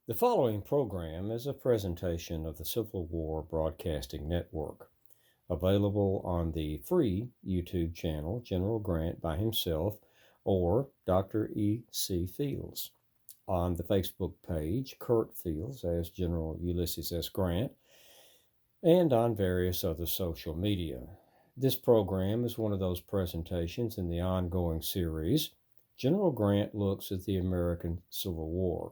The following program is a presentation of the Civil War Broadcasting Network, available on the free YouTube channel General Grant by himself or Dr. E.C. Fields, on the Facebook page Kurt Fields as General Ulysses S. Grant, and on various other social media. This program is one of those presentations in the ongoing series, General Grant Looks at the American Civil War,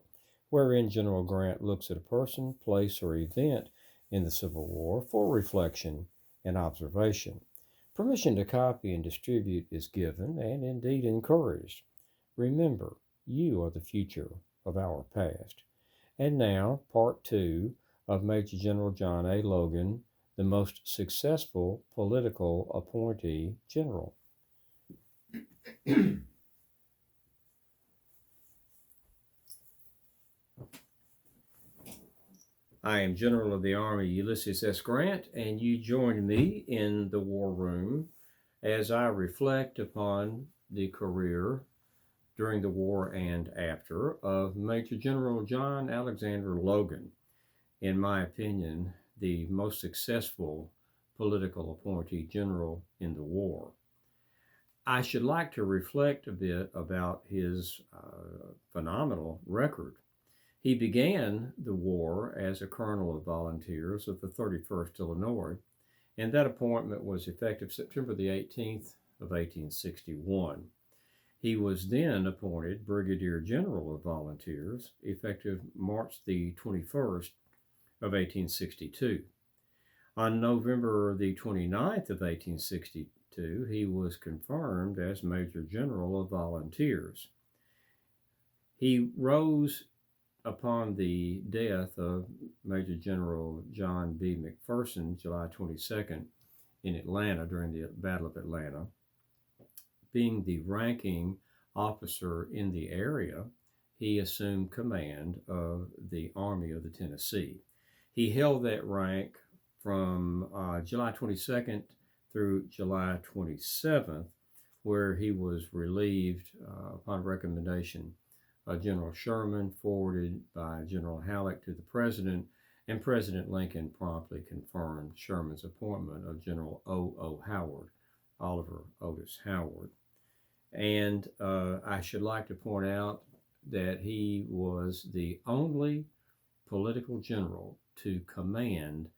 wherein General Grant looks at a person, place, or event in the Civil War for reflection and observation. Permission to copy and distribute is given and indeed encouraged. Remember, you are the future of our past. And now, part two of Major General John A. Logan, the most successful political appointee general. I am General of the Army Ulysses S. Grant, and you join me in the war room as I reflect upon the career during the war and after of Major General John Alexander Logan, in my opinion, the most successful political appointee general in the war. I should like to reflect a bit about his phenomenal record. He began the war as a colonel of volunteers of the 31st Illinois, and that appointment was effective September the 18th of 1861. He was then appointed Brigadier General of Volunteers, effective March the 21st of 1862. On November the 29th of 1862, he was confirmed as Major General of Volunteers. He rose upon the death of Major General John B. McPherson, July 22nd, in Atlanta during the Battle of Atlanta. Being the ranking officer in the area, he assumed command of the Army of the Tennessee. He held that rank from July 22nd through July 27th, where he was relieved upon recommendation of General Sherman, forwarded by General Halleck to the President, and President Lincoln promptly confirmed Sherman's appointment of General O. Howard, Oliver Otis Howard. And I should like to point out that he was the only political general to command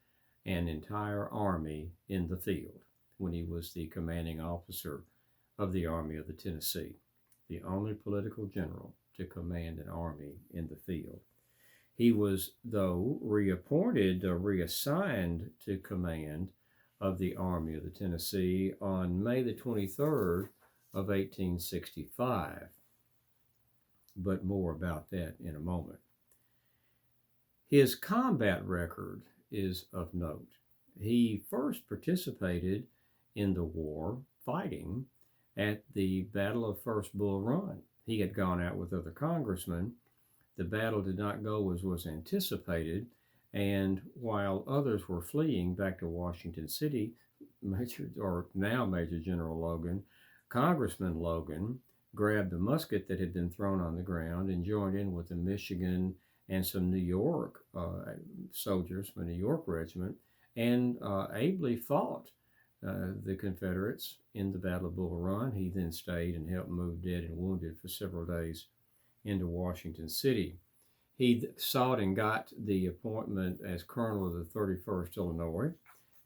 an entire army in the field when he was the commanding officer of the Army of the Tennessee, the only political general to command an army in the field. He was, though, reassigned to command of the Army of the Tennessee on May the 23rd of 1865. But more about that in a moment. His combat record is of note. He first participated in the war fighting at the Battle of First Bull Run. He had gone out with other congressmen. The battle did not go as was anticipated, and while others were fleeing back to Washington City, Major General Logan, Congressman Logan grabbed the musket that had been thrown on the ground and joined in with the Michigan and some New York soldiers from a New York regiment, and ably fought the Confederates in the Battle of Bull Run. He then stayed and helped move dead and wounded for several days into Washington City. He sought and got the appointment as Colonel of the 31st Illinois,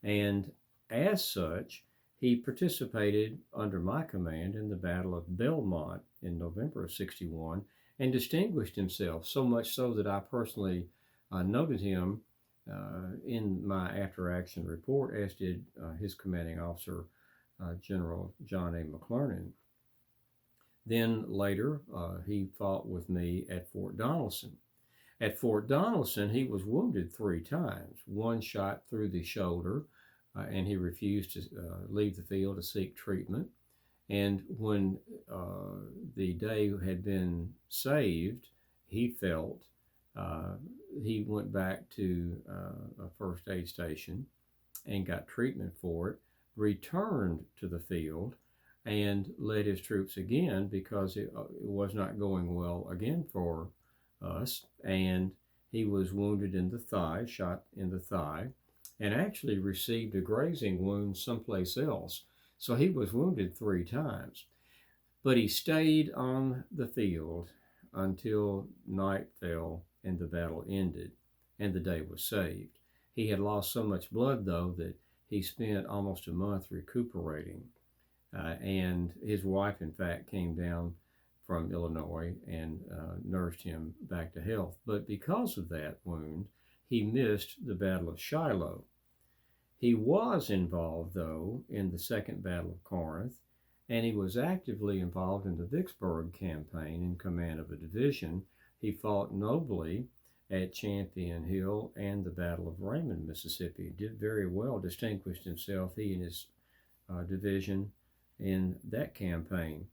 and as such, he participated under my command in the Battle of Belmont in November of 61 and distinguished himself, so much so that I personally noted him in my after-action report, as did his commanding officer, General John A. McClernand. Then later, he fought with me at Fort Donelson. At Fort Donelson, he was wounded 3 times, one shot through the shoulder, and he refused to leave the field to seek treatment. And when the day had been saved, he felt he went back to a first aid station and got treatment for it, returned to the field, and led his troops again because it was not going well again for us. And He was wounded in the thigh, shot in the thigh, and actually received a grazing wound someplace else. So he was wounded 3 times. But he stayed on the field until night fell and the battle ended and the day was saved. He had lost so much blood, though, that he spent almost a month recuperating. And his wife, in fact, came down from Illinois and nursed him back to health. But because of that wound, he missed the Battle of Shiloh. He was involved, though, in the Second Battle of Corinth, and he was actively involved in the Vicksburg campaign in command of a division. He fought nobly at Champion Hill and the Battle of Raymond, Mississippi. He did very well, distinguished himself, he and his division, in that campaign.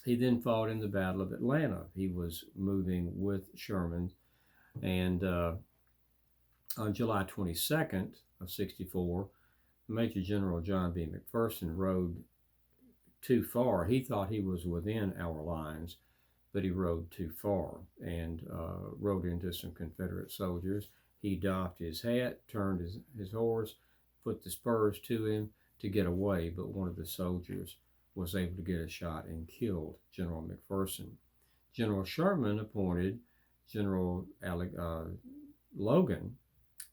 He then fought in the Battle of Atlanta. He was moving with Sherman, and on July 22nd of 64, Major General John B. McPherson rode too far. He thought he was within our lines, but he rode too far and rode into some Confederate soldiers. He doffed his hat, turned his horse, put the spurs to him to get away, but one of the soldiers was able to get a shot and killed General McPherson. General Sherman appointed General Logan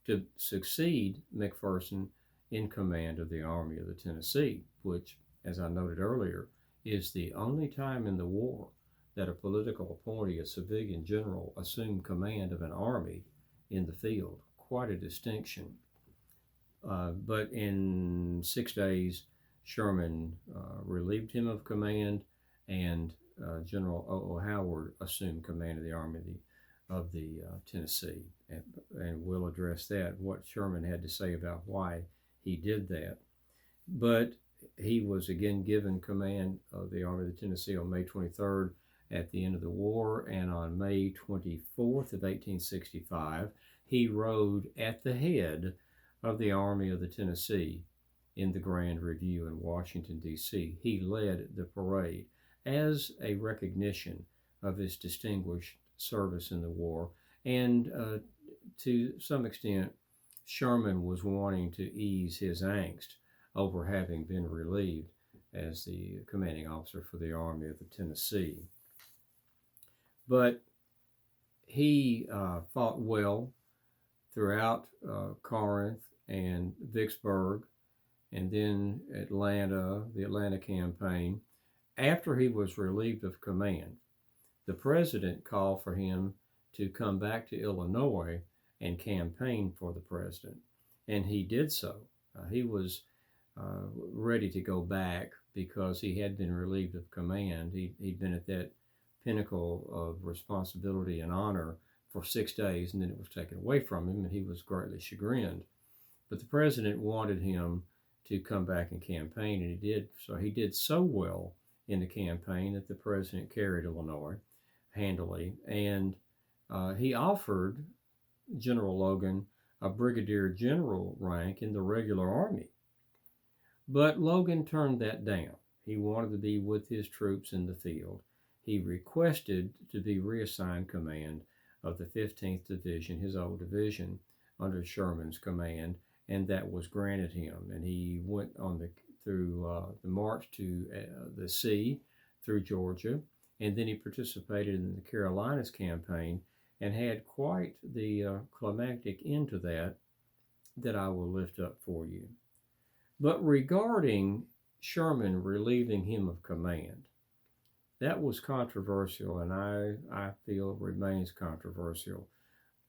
to succeed McPherson in command of the Army of the Tennessee, which, as I noted earlier, is the only time in the war that a political appointee, a civilian general, assumed command of an army in the field. Quite a distinction. But in 6 days, Sherman relieved him of command, and General O. Howard assumed command of the Army of the Tennessee. And we'll address that, what Sherman had to say about why he did that. But he was again given command of the Army of the Tennessee on May 23rd at the end of the war, and on May 24th of 1865, he rode at the head of the Army of the Tennessee in the Grand Review in Washington, D.C. He led the parade as a recognition of his distinguished service in the war, and to some extent, Sherman was wanting to ease his angst over having been relieved as the commanding officer for the Army of the Tennessee. But he fought well throughout Corinth and Vicksburg, and then Atlanta, the Atlanta campaign. After he was relieved of command, the president called for him to come back to Illinois and campaign for the president, and he did so. He was ready to go back because he had been relieved of command. He'd been at that pinnacle of responsibility and honor for 6 days, and then it was taken away from him, and he was greatly chagrined. But the president wanted him to come back and campaign, and he did. So he did so well in the campaign that the president carried Illinois handily, and he offered General Logan a brigadier general rank in the regular army. But Logan turned that down. He wanted to be with his troops in the field. He requested to be reassigned command of the 15th Division, his old division, under Sherman's command, and that was granted him. And he went on through the march to the sea through Georgia, and then he participated in the Carolinas campaign and had quite the climactic end to that I will lift up for you. But regarding Sherman relieving him of command, that was controversial, and I feel remains controversial.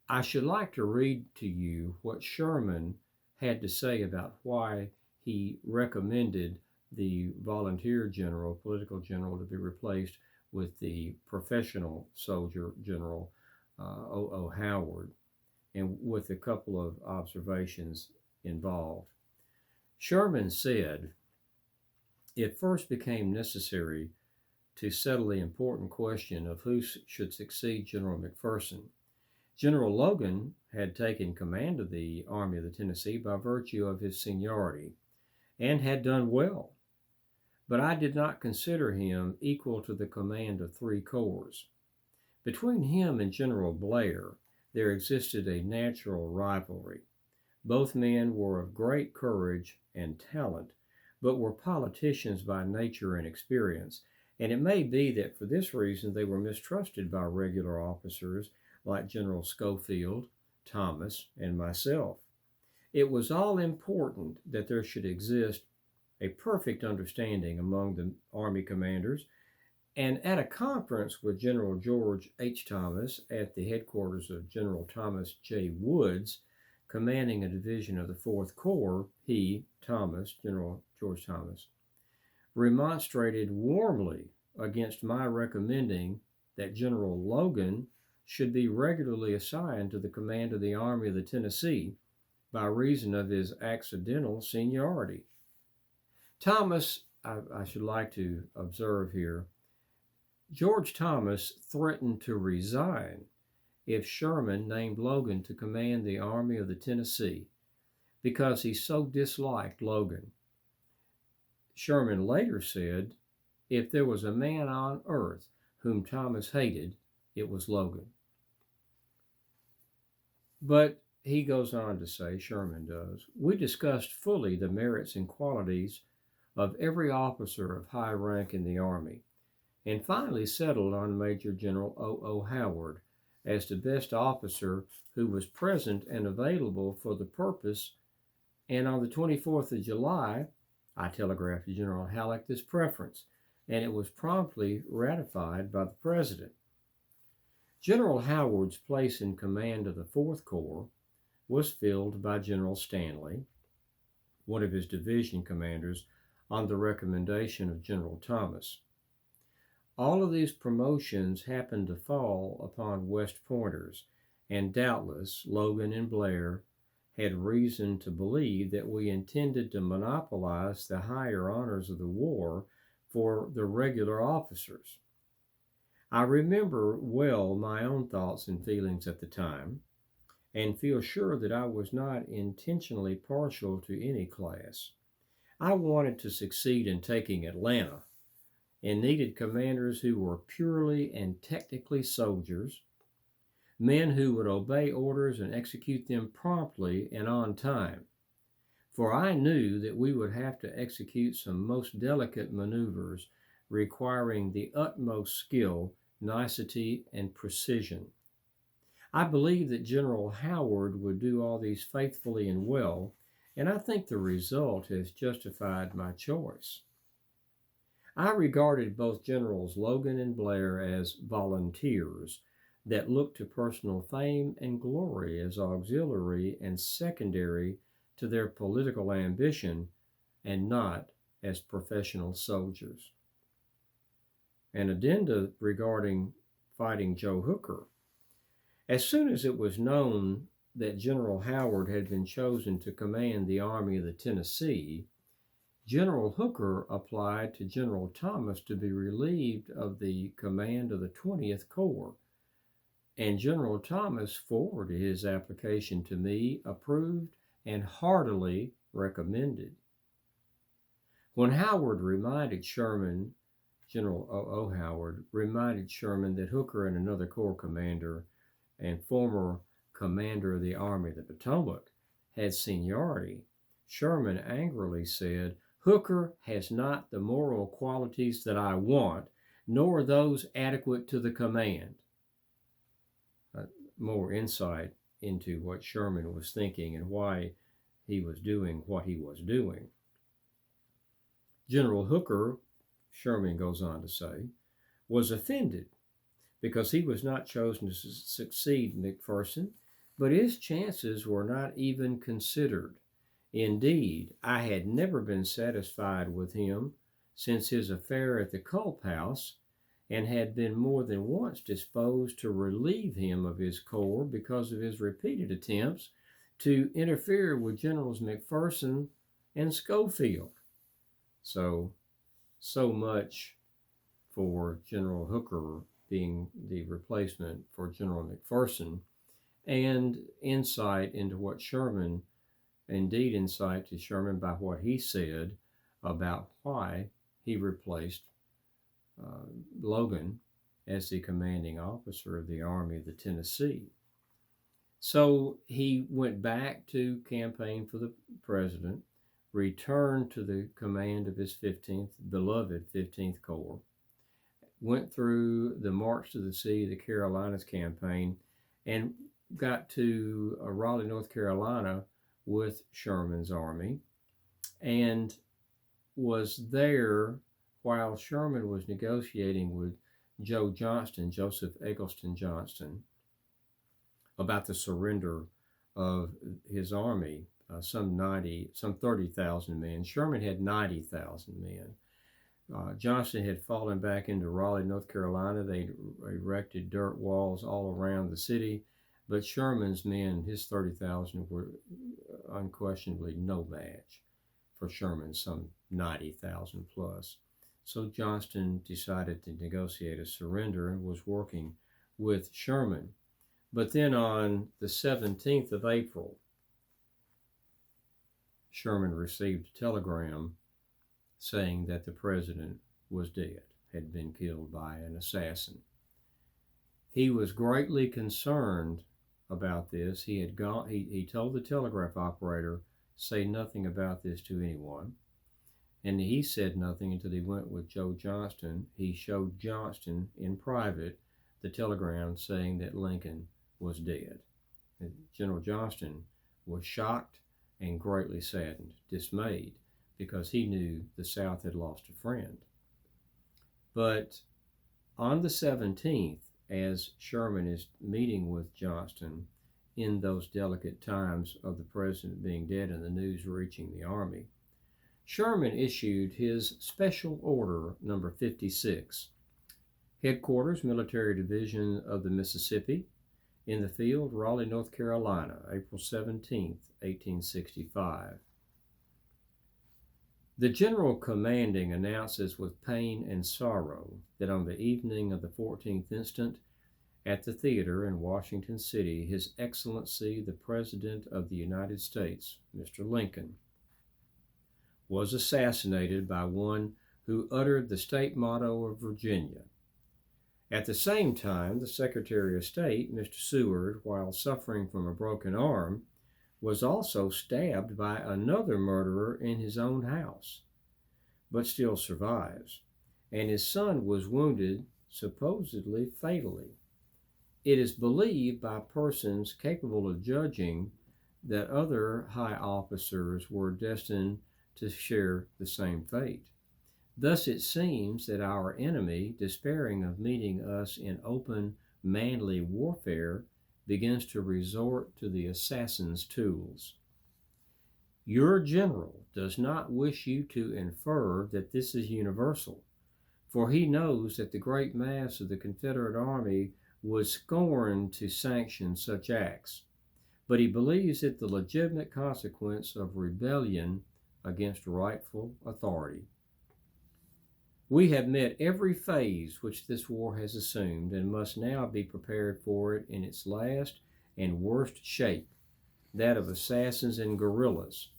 I should like to read to you what Sherman had to say about why he recommended the volunteer general, political general, to be replaced with the professional soldier general, O. Howard, and with a couple of observations involved. Sherman said, "It first became necessary to settle the important question of who should succeed General McPherson. General Logan had taken command of the Army of the Tennessee by virtue of his seniority and had done well, but I did not consider him equal to the command of 3 corps. Between him and General Blair, there existed a natural rivalry. Both men were of great courage and talent, but were politicians by nature and experience, and it may be that for this reason they were mistrusted by regular officers like General Schofield, Thomas, and myself. It was all important that there should exist a perfect understanding among the Army commanders, and at a conference with General George H. Thomas at the headquarters of General Thomas J. Woods, commanding a division of the 4th Corps, he, Thomas, General George Thomas, remonstrated warmly against my recommending that General Logan should be regularly assigned to the command of the Army of the Tennessee by reason of his accidental seniority. Thomas, I should like to observe here, George Thomas threatened to resign if Sherman named Logan to command the Army of the Tennessee because he so disliked Logan. Sherman later said, if there was a man on earth whom Thomas hated, it was Logan. But he goes on to say, Sherman does, we discussed fully the merits and qualities of every officer of high rank in the Army, and finally settled on Major General O. Howard as the best officer who was present and available for the purpose, and on the 24th of July, I telegraphed to General Halleck this preference, and it was promptly ratified by the President. General Howard's place in command of the 4th Corps was filled by General Stanley, one of his division commanders, on the recommendation of General Thomas. All of these promotions happened to fall upon West Pointers, and doubtless Logan and Blair had reason to believe that we intended to monopolize the higher honors of the war for the regular officers. I remember well my own thoughts and feelings at the time, and feel sure that I was not intentionally partial to any class. I wanted to succeed in taking Atlanta, and needed commanders who were purely and technically soldiers, men who would obey orders and execute them promptly and on time. For I knew that we would have to execute some most delicate maneuvers requiring the utmost skill, nicety, and precision. I believe that General Howard would do all these faithfully and well, and I think the result has justified my choice. I regarded both Generals Logan and Blair as volunteers that looked to personal fame and glory as auxiliary and secondary to their political ambition and not as professional soldiers. An addenda regarding fighting Joe Hooker. As soon as it was known that General Howard had been chosen to command the Army of the Tennessee, General Hooker applied to General Thomas to be relieved of the command of the 20th Corps, and General Thomas forwarded his application to me, approved, and heartily recommended. When Howard reminded Sherman, General O. Howard reminded Sherman that Hooker and another Corps commander and former commander of the Army of the Potomac had seniority, Sherman angrily said, Hooker has not the moral qualities that I want, nor those adequate to the command. More insight into what Sherman was thinking and why he was doing what he was doing. General Hooker, Sherman goes on to say, was offended because he was not chosen to succeed McPherson, but his chances were not even considered. Indeed, I had never been satisfied with him since his affair at the Culp House, and had been more than once disposed to relieve him of his corps because of his repeated attempts to interfere with Generals McPherson and Schofield. So much for General Hooker being the replacement for General McPherson, and insight into what Sherman, indeed insight to Sherman by what he said about why he replaced Logan as the commanding officer of the Army of the Tennessee. So he went back to campaign for the president, returned to the command of his 15th, beloved 15th Corps, went through the March to the Sea, the Carolinas campaign, and got to Raleigh, North Carolina with Sherman's army, and was there while Sherman was negotiating with Joseph Eggleston Johnston, about the surrender of his army, some 30,000 men. Sherman had 90,000 men. Johnston had fallen back into Raleigh, North Carolina. They erected dirt walls all around the city, but Sherman's men, his 30,000, were unquestionably no match for Sherman's some 90,000 plus. So Johnston decided to negotiate a surrender and was working with Sherman. But then on the 17th of April, Sherman received a telegram saying that the president was dead, had been killed by an assassin. He was greatly concerned about this. He told the telegraph operator, say nothing about this to anyone. And he said nothing until he went with Joe Johnston. He showed Johnston in private the telegram saying that Lincoln was dead. And General Johnston was shocked and greatly saddened, dismayed, because he knew the South had lost a friend. But on the 17th, as Sherman is meeting with Johnston in those delicate times of the president being dead and the news reaching the army, Sherman issued his Special Order number 56, Headquarters, Military Division of the Mississippi, in the field, Raleigh, North Carolina, April 17, 1865. The general commanding announces with pain and sorrow that on the evening of the 14th instant, at the theater in Washington City, His Excellency the President of the United States, Mr. Lincoln, was assassinated by one who uttered the state motto of Virginia. At the same time, the Secretary of State, Mr. Seward, while suffering from a broken arm, was also stabbed by another murderer in his own house, but still survives, and his son was wounded, supposedly fatally. It is believed by persons capable of judging that other high officers were destined to share the same fate. Thus it seems that our enemy, despairing of meeting us in open, manly warfare, begins to resort to the assassin's tools. Your general does not wish you to infer that this is universal, for he knows that the great mass of the Confederate Army would scorn to sanction such acts, but he believes it the legitimate consequence of rebellion against rightful authority. We have met every phase which this war has assumed and must now be prepared for it in its last and worst shape, that of assassins and guerrillas.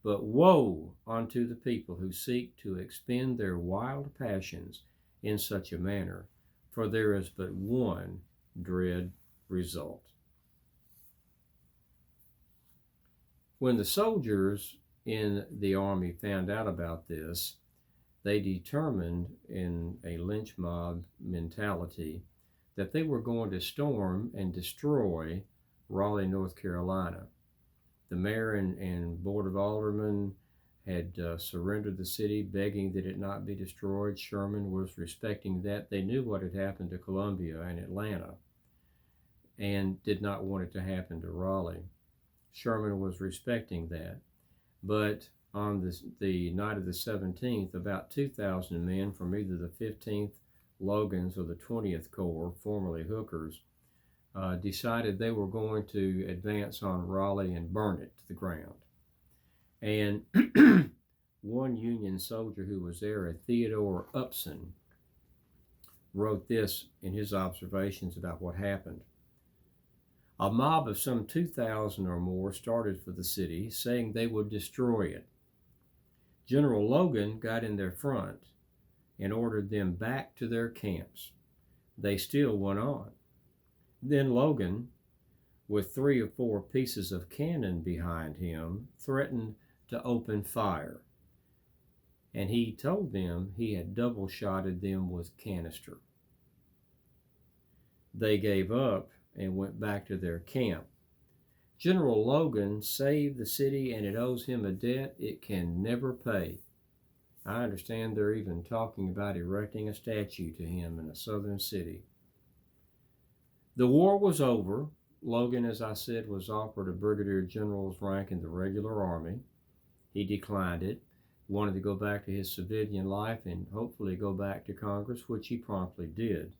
But woe unto the people who seek to expend their wild passions in such a manner, for there is but one dread result. When the soldiers in the army found out about this, they determined in a lynch mob mentality that they were going to storm and destroy Raleigh, North Carolina. The mayor and board of aldermen had surrendered the city, begging that it not be destroyed. Sherman was respecting that. They knew what had happened to Columbia and Atlanta and did not want it to happen to Raleigh. Sherman was respecting that. But on the night of the 17th, about 2,000 men from either the 15th Logans or the 20th Corps, formerly Hookers, decided they were going to advance on Raleigh and burn it to the ground. And one Union soldier who was there, a Theodore Upson, wrote this in his observations about what happened. A mob of some 2,000 or more started for the city, saying they would destroy it. General Logan got in their front and ordered them back to their camps. They still went on. Then Logan, with 3 or 4 pieces of cannon behind him, threatened to open fire. And he told them he had double-shotted them with canister. They gave up and went back to their camp. General Logan saved the city, and it owes him a debt it can never pay. I understand they're even talking about erecting a statue to him in a southern city. The war was over. Logan, as I said, was offered a brigadier general's rank in the regular army. He declined it, wanted to go back to his civilian life and hopefully go back to Congress, which he promptly did.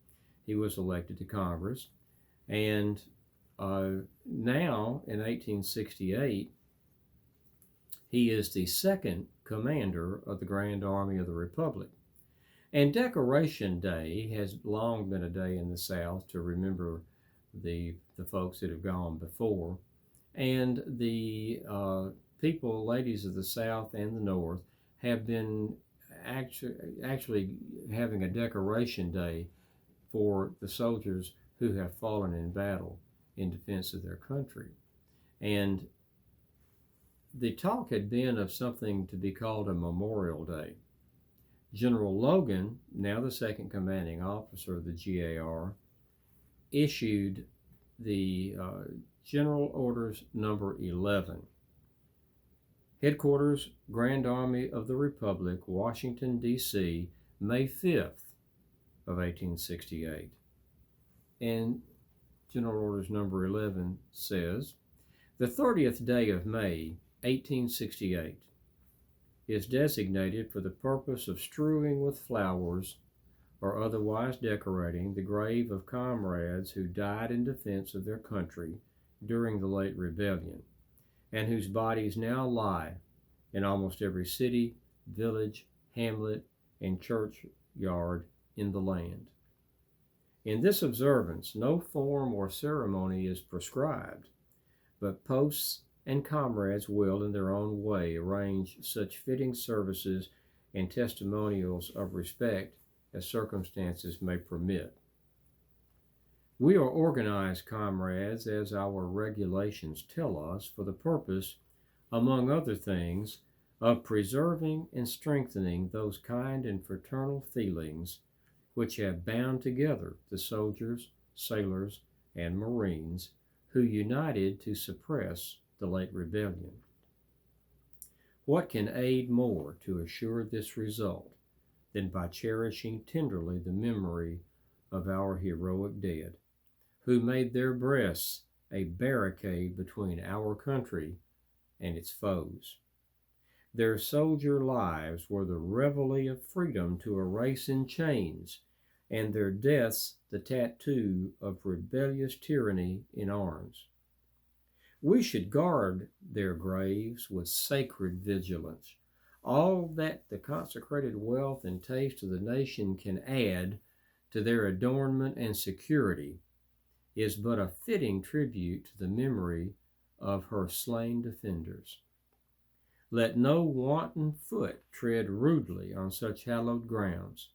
He was elected to Congress, and now in 1868, he is the second commander of the Grand Army of the Republic. And Decoration Day has long been a day in the South to remember the folks that have gone before. And the people, ladies of the South and the North, have been actually having a Decoration Day for the soldiers who have fallen in battle in defense of their country. And the talk had been of something to be called a Memorial Day. General Logan, now the second commanding officer of the GAR, issued the General Orders number 11. Headquarters, Grand Army of the Republic, Washington, D.C., May 5th of 1868. And General Orders number 11 says, the 30th day of May, 1868, is designated for the purpose of strewing with flowers or otherwise decorating the grave of comrades who died in defense of their country during the late rebellion, and whose bodies now lie in almost every city, village, hamlet, and churchyard in the land. In this observance, no form or ceremony is prescribed, but posts and comrades will, in their own way, arrange such fitting services and testimonials of respect as circumstances may permit. We are organized, comrades, as our regulations tell us, for the purpose, among other things, of preserving and strengthening those kind and fraternal feelings which have bound together the soldiers, sailors, and Marines who united to suppress the late rebellion. What can aid more to assure this result than by cherishing tenderly the memory of our heroic dead, who made their breasts a barricade between our country and its foes? Their soldier lives were the reveille of freedom to a race in chains, and their deaths the tattoo of rebellious tyranny in arms. We should guard their graves with sacred vigilance. All that the consecrated wealth and taste of the nation can add to their adornment and security is but a fitting tribute to the memory of her slain defenders. Let no wanton foot tread rudely on such hallowed grounds.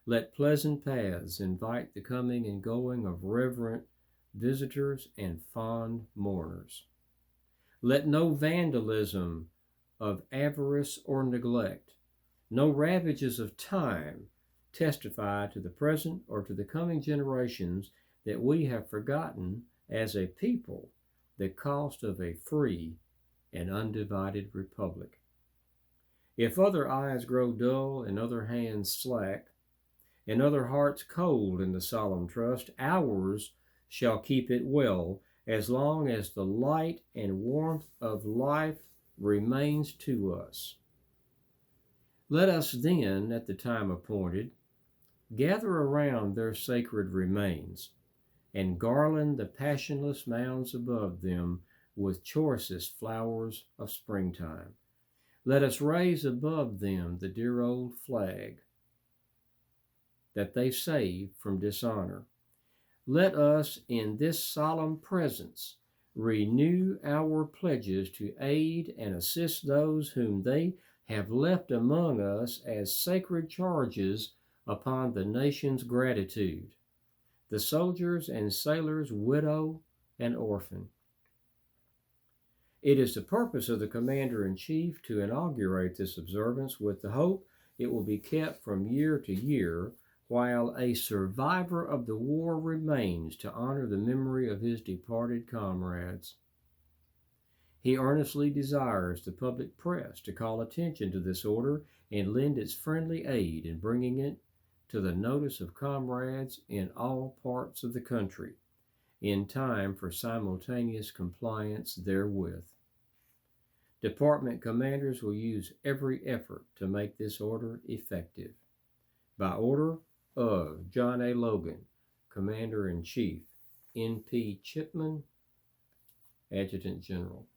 Let pleasant paths invite the coming and going of reverent visitors and fond mourners. Let no vandalism of avarice or neglect, no ravages of time, testify to the present or to the coming generations that we have forgotten as a people the cost of a free and undivided republic. If other eyes grow dull and other hands slack, and other hearts cold in the solemn trust, ours shall keep it well as long as the light and warmth of life remains to us. Let us then, at the time appointed, gather around their sacred remains, and garland the passionless mounds above them with choicest flowers of springtime. Let us raise above them the dear old flag that they saved from dishonor. Let us, in this solemn presence, renew our pledges to aid and assist those whom they have left among us as sacred charges upon the nation's gratitude. The soldiers and sailors' widow an orphan. It is the purpose of the Commander-in-Chief to inaugurate this observance with the hope it will be kept from year to year while a survivor of the war remains to honor the memory of his departed comrades. He earnestly desires the public press to call attention to this order and lend its friendly aid in bringing it to the notice of comrades in all parts of the country in time for simultaneous compliance therewith. Department commanders will use every effort to make this order effective. By order of John A. Logan, Commander-in-Chief, N.P. Chipman, Adjutant General.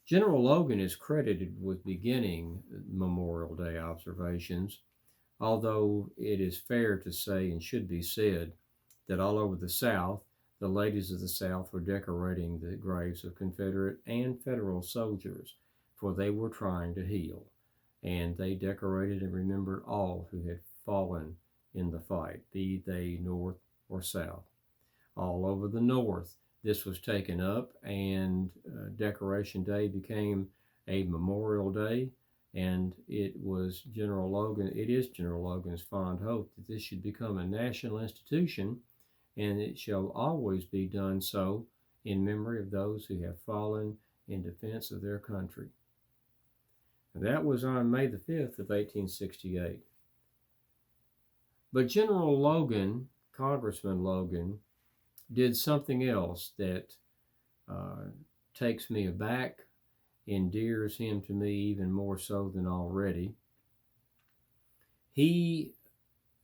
General Logan is credited with beginning Memorial Day observations, although it is fair to say and should be said that all over the South, the ladies of the South were decorating the graves of Confederate and Federal soldiers, for they were trying to heal, and they decorated and remembered all who had fallen in the fight, be they North or South. All over the North, this was taken up, and Decoration Day became a Memorial Day, and it is General Logan's fond hope that this should become a national institution, and it shall always be done so in memory of those who have fallen in defense of their country. And that was on May the 5th of 1868. But General Logan, Congressman Logan, did something else that takes me aback, endears him to me even more so than already. He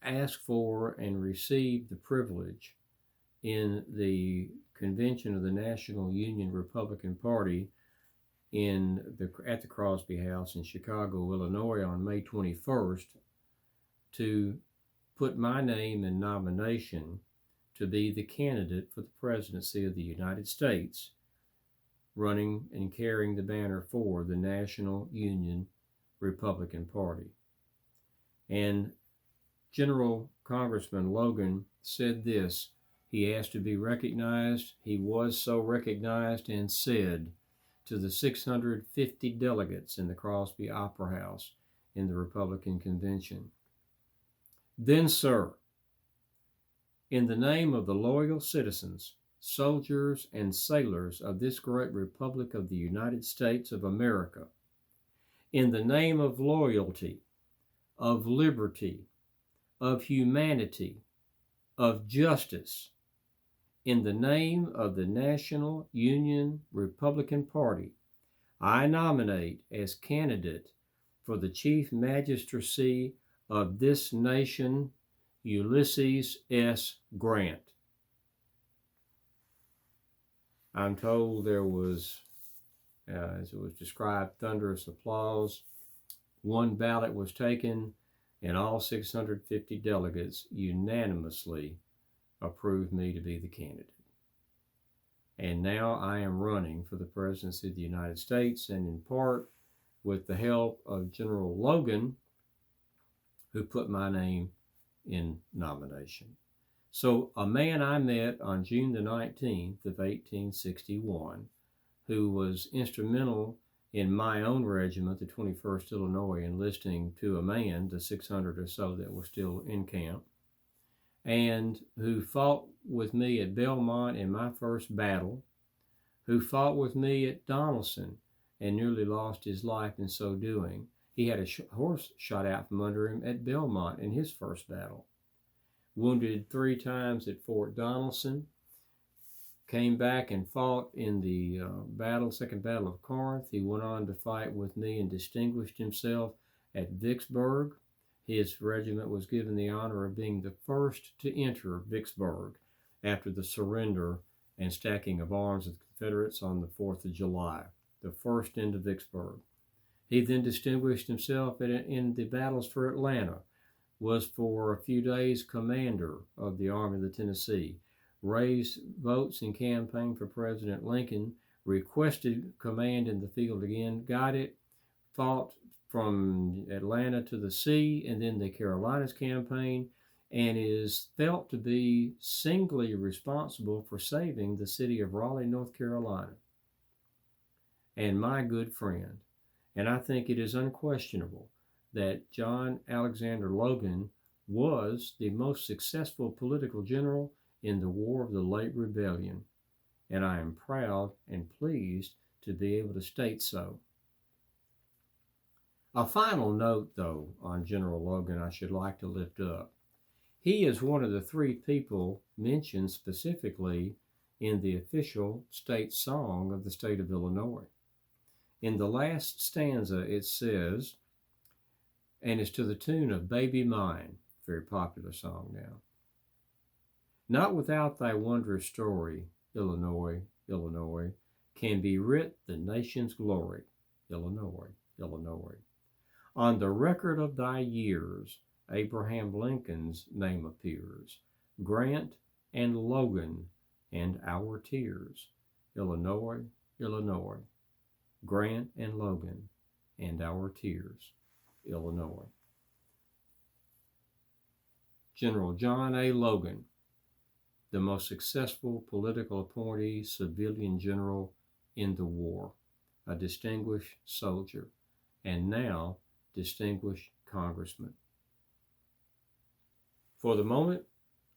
asked for and received the privilege in the convention of the National Union Republican Party at the Crosby House in Chicago, Illinois on May 21st to put my name in nomination to be the candidate for the presidency of the United States, running and carrying the banner for the National Union Republican Party. And General Congressman Logan said this. He asked to be recognized. He was so recognized and said to the 650 delegates in the Crosby Opera House in the Republican Convention, "Then, sir, in the name of the loyal citizens, soldiers, and sailors of this great Republic of the United States of America, in the name of loyalty, of liberty, of humanity, of justice, in the name of the National Union Republican Party, I nominate as candidate for the Chief Magistracy of this nation, Ulysses S. Grant." I'm told there was, as it was described, thunderous applause. One ballot was taken, and all 650 delegates unanimously approved me to be the candidate. And now I am running for the presidency of the United States, and in part with the help of General Logan, who put my name in nomination. So a man I met on June the 19th of 1861, who was instrumental in my own regiment, the 21st Illinois, enlisting to a man the 600 or so that were still in camp, and who fought with me at Belmont in my first battle, who fought with me at Donelson and nearly lost his life in so doing. He had a horse shot out from under him at Belmont in his first battle. Wounded 3 times at Fort Donelson, came back and fought in the Second Battle of Corinth. He went on to fight with me and distinguished himself at Vicksburg. His regiment was given the honor of being the first to enter Vicksburg after the surrender and stacking of arms of the Confederates on the 4th of July, the first into Vicksburg. He then distinguished himself in the battles for Atlanta, was for a few days commander of the Army of the Tennessee, raised votes and campaigned for President Lincoln, requested command in the field again, got it, fought from Atlanta to the sea, and then the Carolinas campaign, and is felt to be singly responsible for saving the city of Raleigh, North Carolina, and my good friend. And I think it is unquestionable that John Alexander Logan was the most successful political general in the War of the Late Rebellion, and I am proud and pleased to be able to state so. A final note, though, on General Logan I should like to lift up. He is one of the three people mentioned specifically in the official state song of the state of Illinois. In the last stanza, it says, and it's to the tune of Baby Mine, very popular song now. Not without thy wondrous story, Illinois, Illinois, can be writ the nation's glory, Illinois, Illinois. On the record of thy years, Abraham Lincoln's name appears, Grant and Logan and our tears, Illinois, Illinois. Grant and Logan and our tears, Illinois. General John A. Logan, the most successful political appointee civilian general in the war, a distinguished soldier, and now distinguished congressman. For the moment,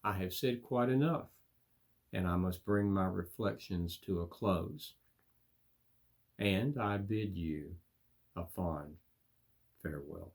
I have said quite enough, and I must bring my reflections to a close. And I bid you a fond farewell.